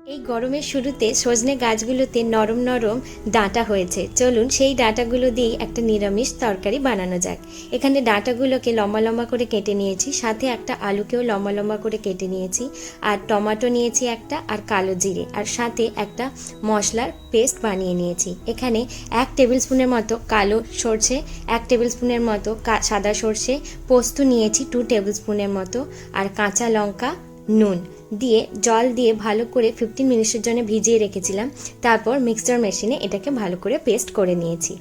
এই গরমের শুরুতে সজনে গাছগুলোতে নরম নরম ডাঁটা হয়েছে। চলুন সেই ডাঁটাগুলো দিয়েই একটা নিরামিষ তরকারি বানানো যাক। এখানে ডাঁটাগুলোকে লম্বা লম্বা করে কেটে নিয়েছি, সাথে একটা আলুকেও লম্বা লম্বা করে কেটে নিয়েছি, আর টমেটো নিয়েছি একটা, আর কালো জিরে, আর সাথে একটা মশলার পেস্ট বানিয়ে নিয়েছি। এখানে 1 টেবিল স্পুনের মতো কালো সর্ষে, 1 টেবিল স্পুনের মতো সাদা সর্ষে, পোস্ত নিয়েছি 2 টেবিল স্পুনের মতো, আর কাঁচা লঙ্কা, নুন দিয়ে জল দিয়ে ভালো করে 15 মিনিটের জন্য ভিজিয়ে রেখেছিলাম। তারপর মিক্সচার মেশিনে এটাকে ভালো করে পেস্ট করে নিয়েছি।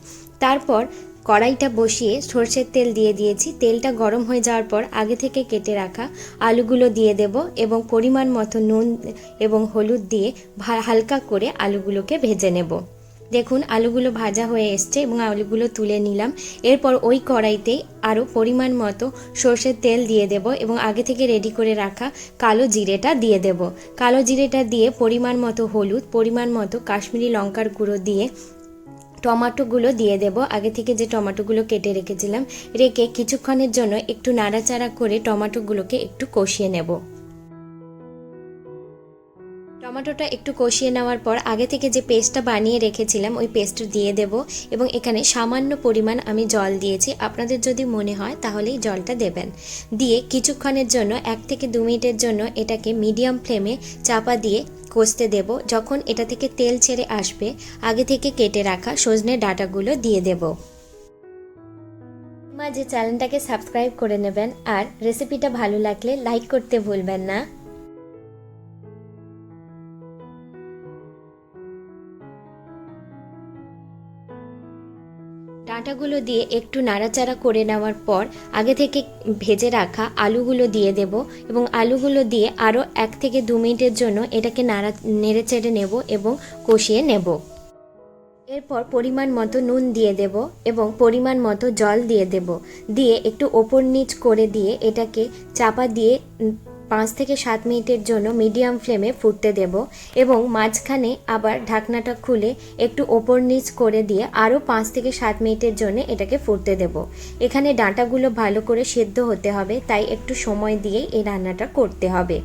তারপর কড়াইটা বসিয়ে সরষের তেল দিয়ে দিয়েছি। তেলটা গরম হয়ে যাওয়ার পর আগে থেকে কেটে রাখা আলুগুলো দিয়ে দেব এবং পরিমাণ মতো নুন এবং হলুদ দিয়ে হালকা করে আলুগুলোকে ভেজে নেব। দেখুন আলুগুলো ভাজা হয়ে এসছে এবং আলুগুলো তুলে নিলাম। এরপর ওই কড়াইতেই আরও পরিমাণ মতো সর্ষের তেল দিয়ে দেব এবং আগে থেকে রেডি করে রাখা কালো জিরেটা দিয়ে দেব। কালো জিরেটা দিয়ে পরিমাণ মতো হলুদ, পরিমাণ মতো কাশ্মীরি লঙ্কার গুঁড়ো দিয়ে টমেটোগুলো দিয়ে দেব। আগে থেকে যে টমেটোগুলো কেটে রেখেছিলাম, রেখে কিছুক্ষণের জন্য একটু নাড়াচাড়া করে টমেটোগুলোকে একটু কষিয়ে নেব। টমেটোটা একটু কষিয়ে নেওয়ার পর আগে থেকে যে পেস্টটা বানিয়ে রেখেছিলাম ওই পেস্টটা দিয়ে দেব এবং এখানে সামান্য পরিমাণ আমি জল দিয়েছি। আপনাদের যদি মনে হয় তাহলেই জলটা দেবেন। দিয়ে কিছুক্ষণের জন্য 1 থেকে 2 মিনিটের জন্য এটাকে মিডিয়াম ফ্লেমে চাপা দিয়ে কষতে দেব। যখন এটা থেকে তেল ছেড়ে আসবে আগে থেকে কেটে রাখা সজনে ডাঁটাগুলো দিয়ে দেব। মাঝে চ্যানেলটাকে সাবস্ক্রাইব করে নেবেন আর রেসিপিটা ভালো লাগলে লাইক করতে ভুলবেন না। ডাঁটাগুলো দিয়ে একটু নাড়াচাড়া করে নেওয়ার পর আগে থেকে ভেজে রাখা আলুগুলো দিয়ে দেব এবং আলুগুলো দিয়ে আরও 1 থেকে 2 মিনিটের জন্য এটাকে নেড়ে চেড়ে নেব এবং কষিয়ে নেব। এরপর পরিমাণ মতো নুন দিয়ে দেব এবং পরিমাণ মতো জল দিয়ে দেব। দিয়ে একটু ওপর নিচ করে দিয়ে এটাকে চাপা দিয়ে 5 থেকে 7 মিনিটের জন্য মিডিয়াম ফ্লেমে ফুটতে দেব এবং মাঝখানে আবার ঢাকনাটা খুলে একটু ওপর নিচ করে দিয়ে আরও 5 থেকে 7 মিনিটের জন্য এটাকে ফুটতে দেব। এখানে ডাঁটাগুলো ভালো করে সেদ্ধ হতে হবে, তাই একটু সময় দিয়েই এই রান্নাটা করতে হবে।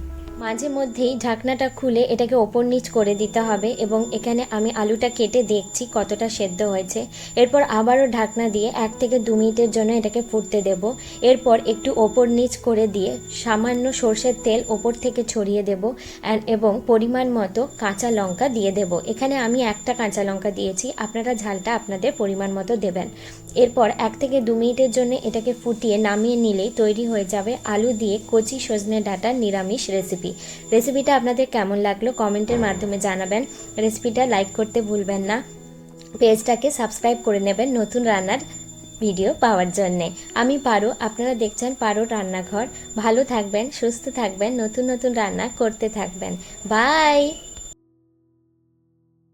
মাঝে মধ্যেই ঢাকনাটা খুলে এটাকে ওপর নিচ করে দিতে হবে এবং এখানে আমি আলুটা কেটে দেখছি কতটা সেদ্ধ হয়েছে। এরপর আবারও ঢাকনা দিয়ে 1 থেকে 2 মিনিটের জন্য এটাকে ফুটতে দেব। এরপর একটু ওপর নিচ করে দিয়ে সামান্য সর্ষের তেল ওপর থেকে ছড়িয়ে দেব এবং পরিমাণ মতো কাঁচা লঙ্কা দিয়ে দেব। এখানে আমি একটা কাঁচা লঙ্কা দিয়েছি, আপনারা ঝালটা আপনাদের পরিমাণ মতো দেবেন। এরপর 1 থেকে 2 মিনিটের জন্য এটাকে ফুটিয়ে নামিয়ে নিলেই তৈরি হয়ে যাবে আলু দিয়ে কচি সজনে ডাঁটার নিরামিষ রেসিপিটা আপনাদের কেমন লাগলো কমেন্টের মাধ্যমে জানাবেন। রেসিপিটা লাইক করতে ভুলবেন না। পেজটাকে সাবস্ক্রাইব করে নেবেন নতুন রান্নার ভিডিও পাওয়ার জন্যে। আমি পারো, আপনারা দেখছেন পারো রান্নাঘর। ভালো থাকবেন, সুস্থ থাকবেন, নতুন নতুন রান্না করতে থাকবেন। বাই।